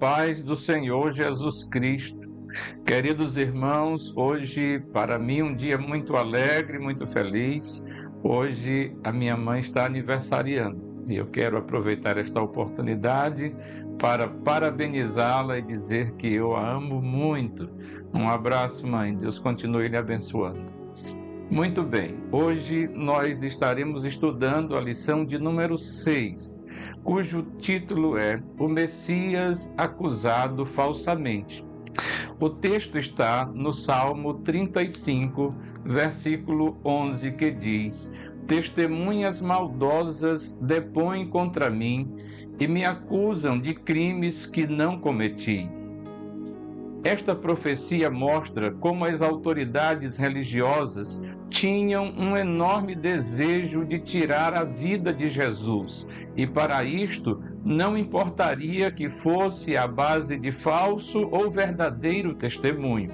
paz do Senhor Jesus Cristo. Queridos irmãos, hoje para mim um dia muito alegre, muito feliz. Hoje a minha mãe está aniversariando e eu quero aproveitar esta oportunidade para parabenizá-la e dizer que eu a amo muito. Um abraço, mãe. Deus continue lhe abençoando. Muito bem, hoje nós estaremos estudando a lição de número 6, cujo título é O Messias Acusado Falsamente. O texto está no Salmo 35, versículo 11, que diz: Testemunhas maldosas depõem contra mim e me acusam de crimes que não cometi. Esta profecia mostra como as autoridades religiosas tinham um enorme desejo de tirar a vida de Jesus, e para isto não importaria que fosse à base de falso ou verdadeiro testemunho.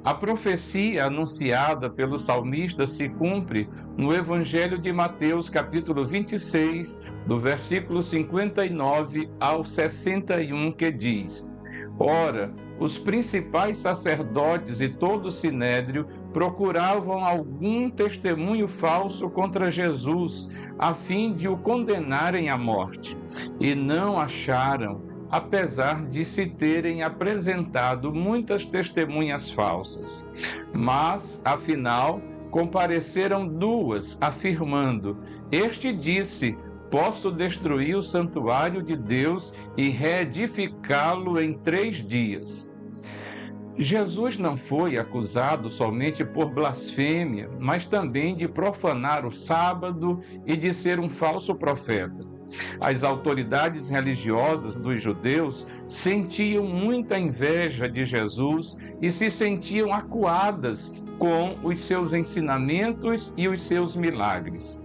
A profecia anunciada pelo salmista se cumpre no Evangelho de Mateus, capítulo 26, do versículo 59 ao 61, que diz: Ora, os principais sacerdotes e todo o sinédrio procuravam algum testemunho falso contra Jesus, a fim de o condenarem à morte, e não acharam, apesar de se terem apresentado muitas testemunhas falsas. Mas, afinal, compareceram duas, afirmando: Este disse: Posso destruir o santuário de Deus e reedificá-lo em 3 dias. Jesus não foi acusado somente por blasfêmia, mas também de profanar o sábado e de ser um falso profeta. As autoridades religiosas dos judeus sentiam muita inveja de Jesus e se sentiam acuadas com os seus ensinamentos e os seus milagres.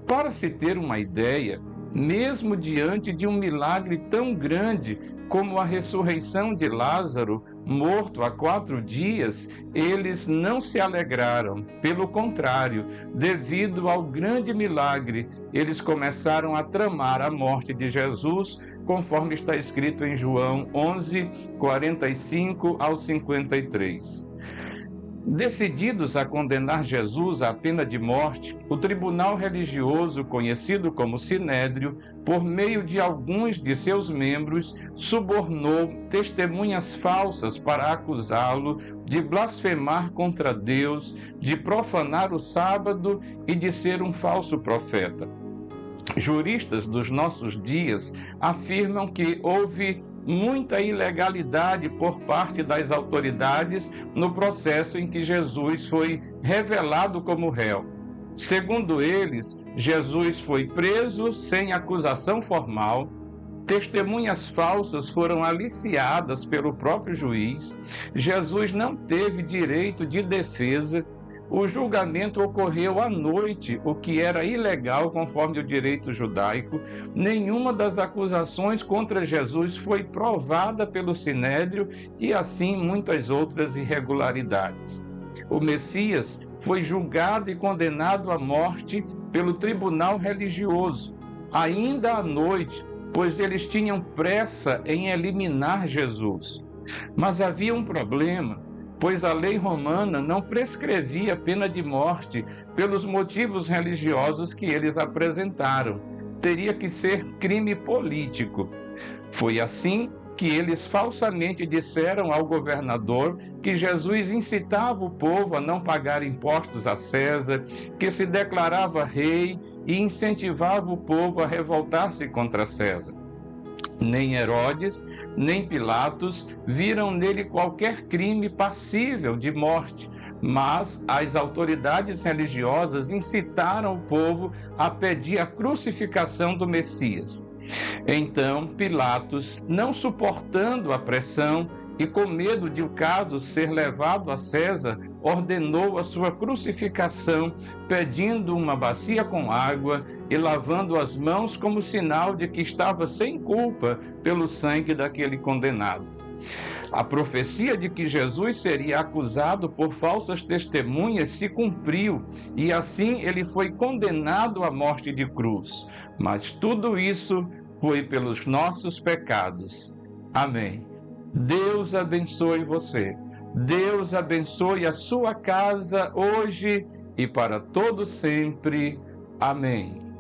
Para se ter uma ideia, mesmo diante de um milagre tão grande como a ressurreição de Lázaro, morto há 4 dias, eles não se alegraram. Pelo contrário, devido ao grande milagre, eles começaram a tramar a morte de Jesus, conforme está escrito em João 11, 45 ao 53. Decididos a condenar Jesus à pena de morte, o tribunal religioso, conhecido como Sinédrio, por meio de alguns de seus membros, subornou testemunhas falsas para acusá-lo de blasfemar contra Deus, de profanar o sábado e de ser um falso profeta. Juristas dos nossos dias afirmam que houve muita ilegalidade por parte das autoridades no processo em que Jesus foi revelado como réu. Segundo eles, Jesus foi preso sem acusação formal, testemunhas falsas foram aliciadas pelo próprio juiz, Jesus não teve direito de defesa, o julgamento ocorreu à noite, o que era ilegal conforme o direito judaico. Nenhuma das acusações contra Jesus foi provada pelo Sinédrio e assim muitas outras irregularidades. O Messias foi julgado e condenado à morte pelo tribunal religioso, ainda à noite, pois eles tinham pressa em eliminar Jesus. Mas havia um problema, pois a lei romana não prescrevia pena de morte pelos motivos religiosos que eles apresentaram. Teria que ser crime político. Foi assim que eles falsamente disseram ao governador que Jesus incitava o povo a não pagar impostos a César, que se declarava rei e incentivava o povo a revoltar-se contra César. Nem Herodes, nem Pilatos viram nele qualquer crime passível de morte, mas as autoridades religiosas incitaram o povo a pedir a crucificação do Messias. Então, Pilatos, não suportando a pressão e com medo de o caso ser levado a César, ordenou a sua crucificação, pedindo uma bacia com água e lavando as mãos como sinal de que estava sem culpa pelo sangue daquele condenado. A profecia de que Jesus seria acusado por falsas testemunhas se cumpriu e assim ele foi condenado à morte de cruz. Mas tudo isso foi pelos nossos pecados. Amém. Deus abençoe você. Deus abençoe a sua casa hoje e para todo sempre. Amém.